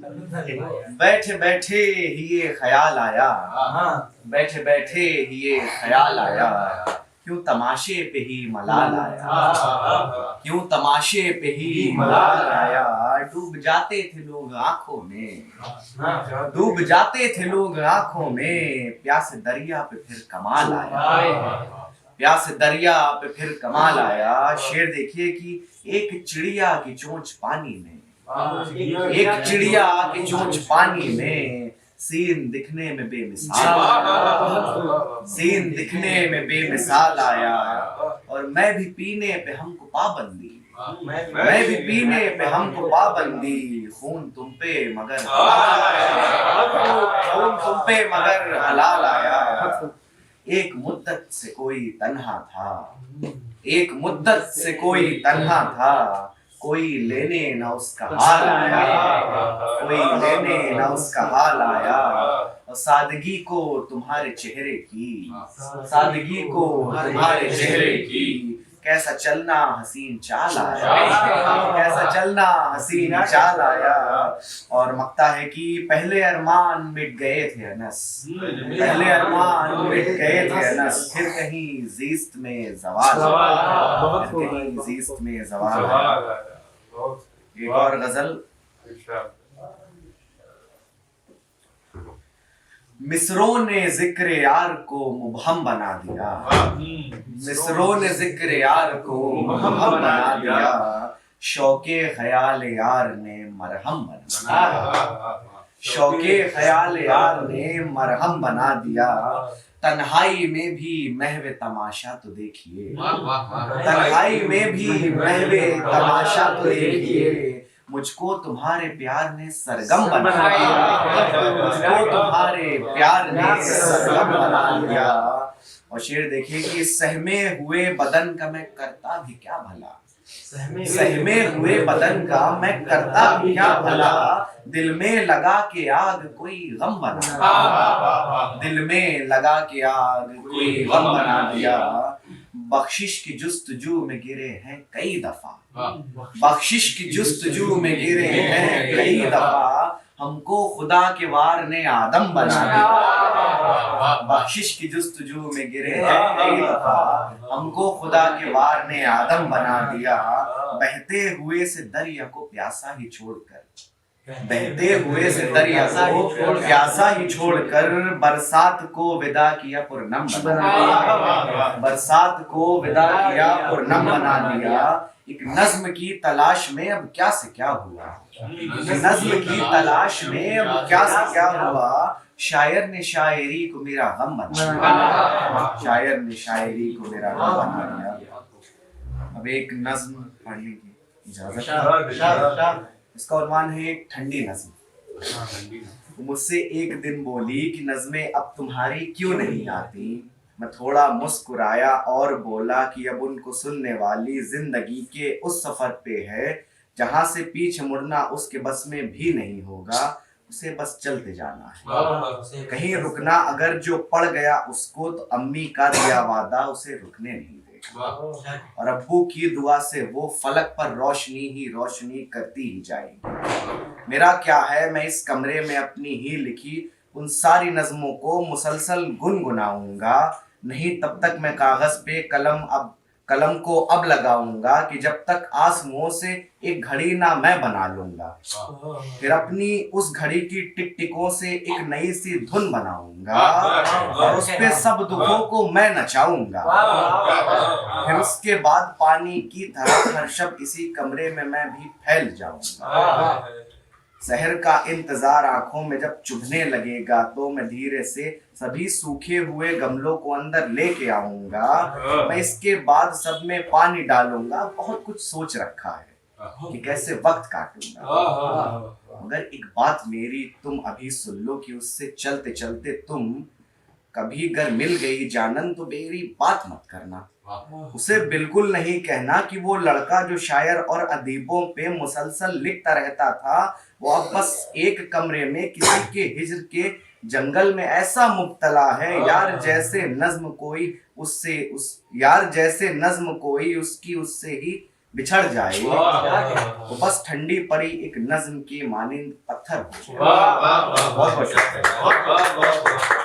बैठे बैठे ही ये ख्याल आया, बैठे बैठे ही ये ख्याल आया, क्यों तमाशे पे ही मलाल आया, क्यों तमाशे पे ही मलाल आया। डूब जाते थे लोग आंखों में, डूब जाते थे लोग आंखों में, प्यास दरिया पे फिर कमाल आया, प्यास दरिया पे फिर कमाल आया। शेर देखिए कि एक चिड़िया की चोंच पानी में, एक चिड़िया की चोंच पानी में, सीन दिखने में बेमिसाल आया, सीन दिखने में बेमिसाल आया। और मैं भी पीने पे हमको पाबंदी, मैं भी पीने पे हमको पाबंदी, खून तुम पे मगर खून तुम पे मगर हलाल आया। एक मुद्दत से कोई तन्हा था, एक मुद्दत से कोई तन्हा था, कोई लेने ना उसका हाल आया, कोई लेने ना उसका हाल आया। और सादगी को तुम्हारे चेहरे की, सादगी को तुम्हारे चेहरे की, कैसा चलना हसीन चाल आया, कैसा चलना हसीन चाल आया। और मकता है कि पहले अरमान मिट गए थे अनस, पहले अरमान मिट गए थे अनस, फिर कहीं जीस्त में ज़वाल, फिर कहीं जीस्त में ज़वाल। एक और गजल। मिसरों ने जिक्र यार को मुबहम बना दिया, मिसरों ने जिक्र यार को मुबहम बना दिया, शौके ख्याल यार ने मरहम बना दिया, शौके ख्याल यार ने मरहम बना दिया। तन्हाई में भी महवे तमाशा तो देखिए, तन्हाई में भी महवे तमाशा तो देखिए, मुझको तुम्हारे प्यार ने सरगम बना दिया, मुझको तुम्हारे प्यार ने सरगम बना दिया। और शेर देखिए कि सहमे हुए बदन का मैं करता भी क्या भला, सहमे हुए बदन का मैं करता भी क्या भला, दिल में लगा के आग कोई गम बना दिया, दिल में लगा के आग कोई गम बना दिया। बख्शिश की जुस्तजू में गिरे हैं कई दफा, बख्शिश की जुस्तजू में गिरे हैं कई दफा, हमको खुदा के वार ने आदम बना दिया, बख्शिश की जुस्तजू में गिरे हैं कई दफा, हमको खुदा के वार ने आदम बना दिया। बहते हुए से दरिया को प्यासा ही छोड़कर, बहते हुए से दरिया को प्यासा ही छोड़कर, बरसात को विदा किया पुरनम बना दिया, बरसात को विदा किया पुरनम बना दिया। एक नज्म की तलाश में अब क्या से क्या हुआ, नज्म की तलाश में अब क्या से क्या हुआ, शायर ने शायरी को मेरा गम बना दिया, शायर ने शायरी को मेरा गम बना दिया। अब एक नज्म पढ़ लीजिए, इजाजत। इसका उन्वान है एक ठंडी नज्म। मुझसे एक दिन बोली कि नज़में अब तुम्हारी क्यों नहीं आती, मैं थोड़ा मुस्कुराया और बोला कि अब उनको सुनने वाली जिंदगी के उस सफर पे है जहां से पीछे मुड़ना उसके बस में भी नहीं होगा, उसे बस चलते जाना है, कहीं रुकना अगर जो पड़ गया उसको तो अम्मी का दिया वादा उसे रुकने नहीं देगा, और अब्बू की दुआ से वो फलक पर रोशनी ही रोशनी करती ही जाएगी। मेरा क्या है, मैं इस कमरे में अपनी ही लिखी उन सारी नज़मों को मुसलसल गुनगुनाऊंगा, नहीं तब तक मैं कागज पे कलम को अब लगाऊंगा कि जब तक आसमां से एक घड़ी ना मैं बना लूंगा, फिर अपनी उस घड़ी की टिक टिकों से एक नई सी धुन बनाऊंगा, और उस पे सब दुखों को मैं नचाऊंगा, फिर उसके बाद पानी की तरह हर शब इसी कमरे में मैं भी फैल जाऊंगा। शहर का इंतजार आंखों में जब चुभने लगेगा तो मैं धीरे से सभी सूखे हुए गमलों को अंदर लेके आऊंगा, मैं इसके बाद सब में पानी डालूंगा, बहुत कुछ सोच रखा है कि कैसे वक्त काटूंगा, मगर एक बात मेरी तुम अभी सुन लो कि उससे चलते चलते तुम कभी अगर मिल गई जानन तो मेरी बात मत करना, उसे बिल्कुल नहीं कहना कि वो लड़का जो शायर और अदीबों पे मुसलसल लिखता रहता था वो अब बस एक कमरे में किसी के हिज्र के जंगल में ऐसा मुब्तला है, यार जैसे नज्म कोई उसकी उससे ही बिछड़ जाए, वाह। वो बस ठंडी पड़ी एक नज्म की मानिंद पत्थर हो जाए। वाह वाह वाह, बहुत बहुत शुक्रिया। वाह वाह वाह।